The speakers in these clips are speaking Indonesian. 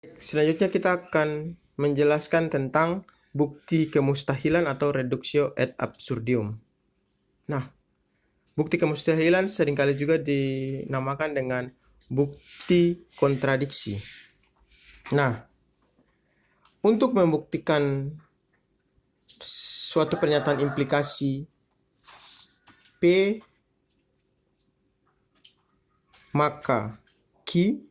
Selanjutnya kita akan menjelaskan tentang bukti kemustahilan atau reductio ad absurdum. Nah, bukti kemustahilan seringkali juga dinamakan dengan bukti kontradiksi. Nah, untuk membuktikan suatu pernyataan implikasi P maka Q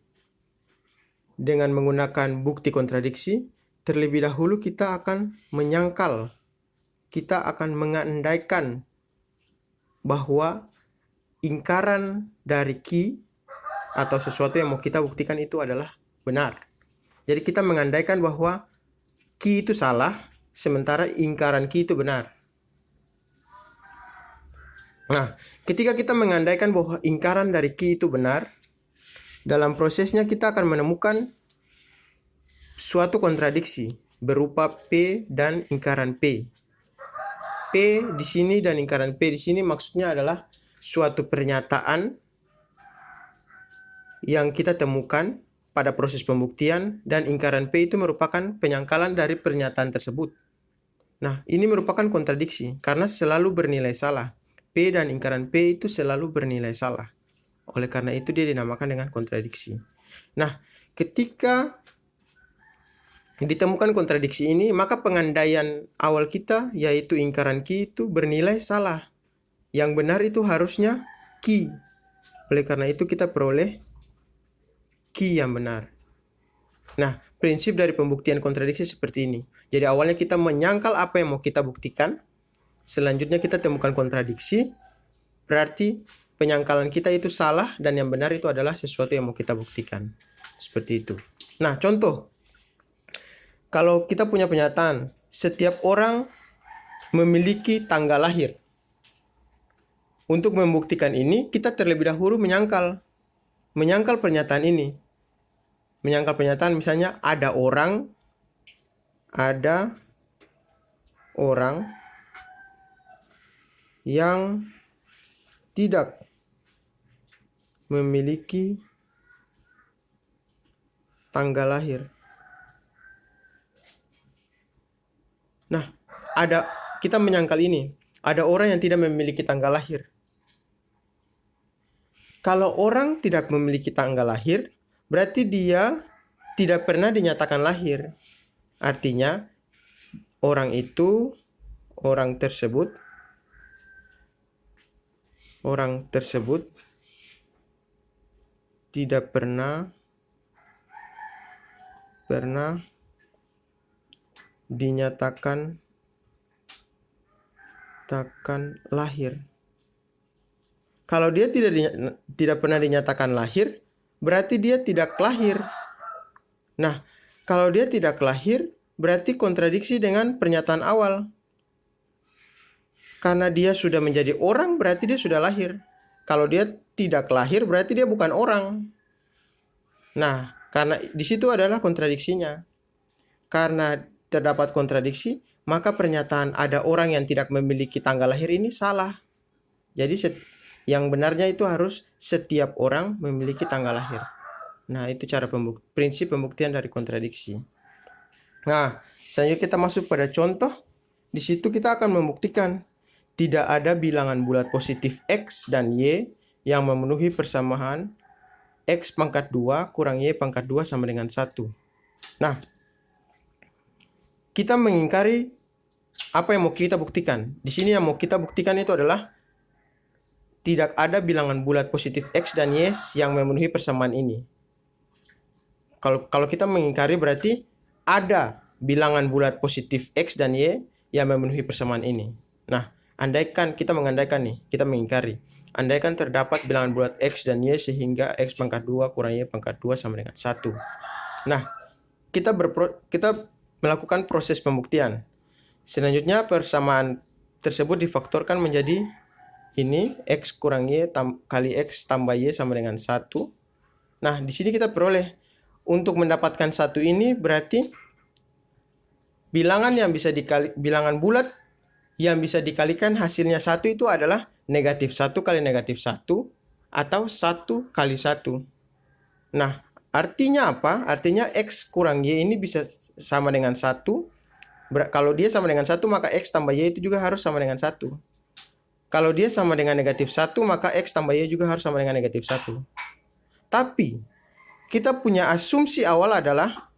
dengan menggunakan bukti kontradiksi, terlebih dahulu kita akan menyangkal, kita akan mengandaikan bahwa ingkaran dari Q atau sesuatu yang mau kita buktikan itu adalah benar. Jadi kita mengandaikan bahwa Q itu salah, sementara ingkaran Q itu benar. Nah, ketika kita mengandaikan bahwa ingkaran dari Q itu benar, dalam prosesnya kita akan menemukan suatu kontradiksi berupa P dan ingkaran P. P di sini dan ingkaran P di sini maksudnya adalah suatu pernyataan yang kita temukan pada proses pembuktian, dan ingkaran P itu merupakan penyangkalan dari pernyataan tersebut. Nah, ini merupakan kontradiksi karena selalu bernilai salah. P dan ingkaran P itu selalu bernilai salah. Oleh karena itu dia dinamakan dengan kontradiksi. Nah, ketika ditemukan kontradiksi ini, maka pengandaian awal kita yaitu ingkaran Q itu bernilai salah. Yang benar itu harusnya Q. Oleh karena itu kita peroleh Q yang benar. Nah, prinsip dari pembuktian kontradiksi seperti ini. Jadi awalnya kita menyangkal apa yang mau kita buktikan. Selanjutnya kita temukan kontradiksi. Berarti penyangkalan kita itu salah dan yang benar itu adalah sesuatu yang mau kita buktikan. Seperti itu. Nah, contoh. Kalau kita punya pernyataan, setiap orang memiliki tanggal lahir. Untuk membuktikan ini, kita terlebih dahulu menyangkal pernyataan ini. Menyangkal pernyataan misalnya ada orang yang tidak memiliki tanggal lahir. Nah, kita menyangkal ini, ada orang yang tidak memiliki tanggal lahir. Kalau orang tidak memiliki tanggal lahir, berarti dia tidak pernah dinyatakan lahir. Artinya, orang tersebut tidak pernah dinyatakan lahir. Kalau dia tidak pernah dinyatakan lahir, berarti dia tidak lahir. Nah, kalau dia tidak lahir, berarti kontradiksi dengan pernyataan awal. Karena dia sudah menjadi orang, berarti dia sudah lahir. Kalau dia tidak lahir, berarti dia bukan orang. Nah, karena di situ adalah kontradiksinya. Karena terdapat kontradiksi, maka pernyataan ada orang yang tidak memiliki tanggal lahir ini salah. Jadi yang benarnya itu harus setiap orang memiliki tanggal lahir. Nah, itu prinsip pembuktian dari kontradiksi. Nah, selanjutnya kita masuk pada contoh. Di situ kita akan membuktikan tidak ada bilangan bulat positif X dan Y yang memenuhi persamaan X pangkat 2 kurang Y pangkat 2 sama dengan 1. Nah, kita mengingkari apa yang mau kita buktikan. Di sini yang mau kita buktikan itu adalah tidak ada bilangan bulat positif X dan Y yang memenuhi persamaan ini. Kalau kita mengingkari berarti ada bilangan bulat positif X dan Y yang memenuhi persamaan ini. Nah, kita mengingkari. Andaikan terdapat bilangan bulat X dan Y sehingga X pangkat 2 kurang Y pangkat 2 sama dengan 1. Nah, kita melakukan proses pembuktian. Selanjutnya persamaan tersebut difaktorkan menjadi ini X kurang Y kali X tambah Y sama dengan 1. Nah, di sini kita peroleh untuk mendapatkan 1 ini berarti bilangan bulat yang bisa dikalikan hasilnya 1 itu adalah negatif 1 kali negatif 1 atau 1 kali 1. Nah, Artinya apa? Artinya X kurang Y ini bisa sama dengan 1. Kalau dia sama dengan 1, maka X tambah Y itu juga harus sama dengan 1. Kalau dia sama dengan negatif 1, maka X tambah Y juga harus sama dengan negatif 1. Tapi, kita punya asumsi awal adalah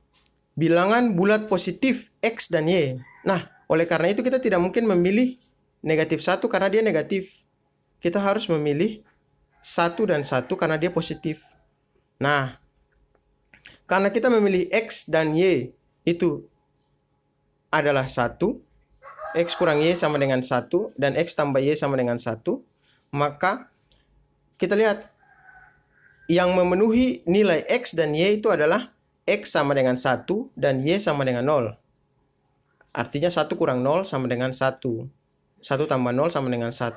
bilangan bulat positif X dan Y. Nah, oleh karena itu kita tidak mungkin memilih negatif 1 karena dia negatif. Kita harus memilih 1 dan 1 karena dia positif. Nah, karena kita memilih X dan Y itu adalah 1, X kurang Y sama dengan 1, dan X tambah Y sama dengan 1, maka kita lihat yang memenuhi nilai X dan Y itu adalah X sama dengan 1 dan Y sama dengan 0. Artinya 1 kurang 0 sama dengan 1. 1 tambah 0 sama dengan 1.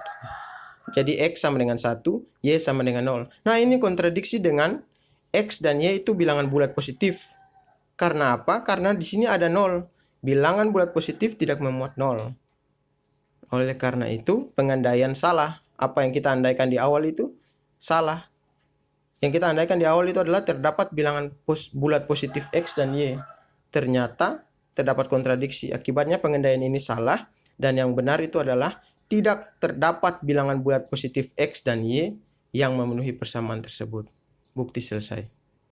Jadi X sama dengan 1, Y sama dengan 0. Nah, ini kontradiksi dengan X dan Y itu bilangan bulat positif. Karena apa? Karena di sini ada 0. Bilangan bulat positif tidak memuat 0. Oleh karena itu, pengandaian salah. Apa yang kita andaikan di awal itu salah. Yang kita andaikan di awal itu adalah terdapat bilangan bulat positif X dan Y. Ternyata terdapat kontradiksi. Akibatnya pengandaian ini salah. Dan yang benar itu adalah tidak terdapat bilangan bulat positif X dan Y yang memenuhi persamaan tersebut. Bukti selesai.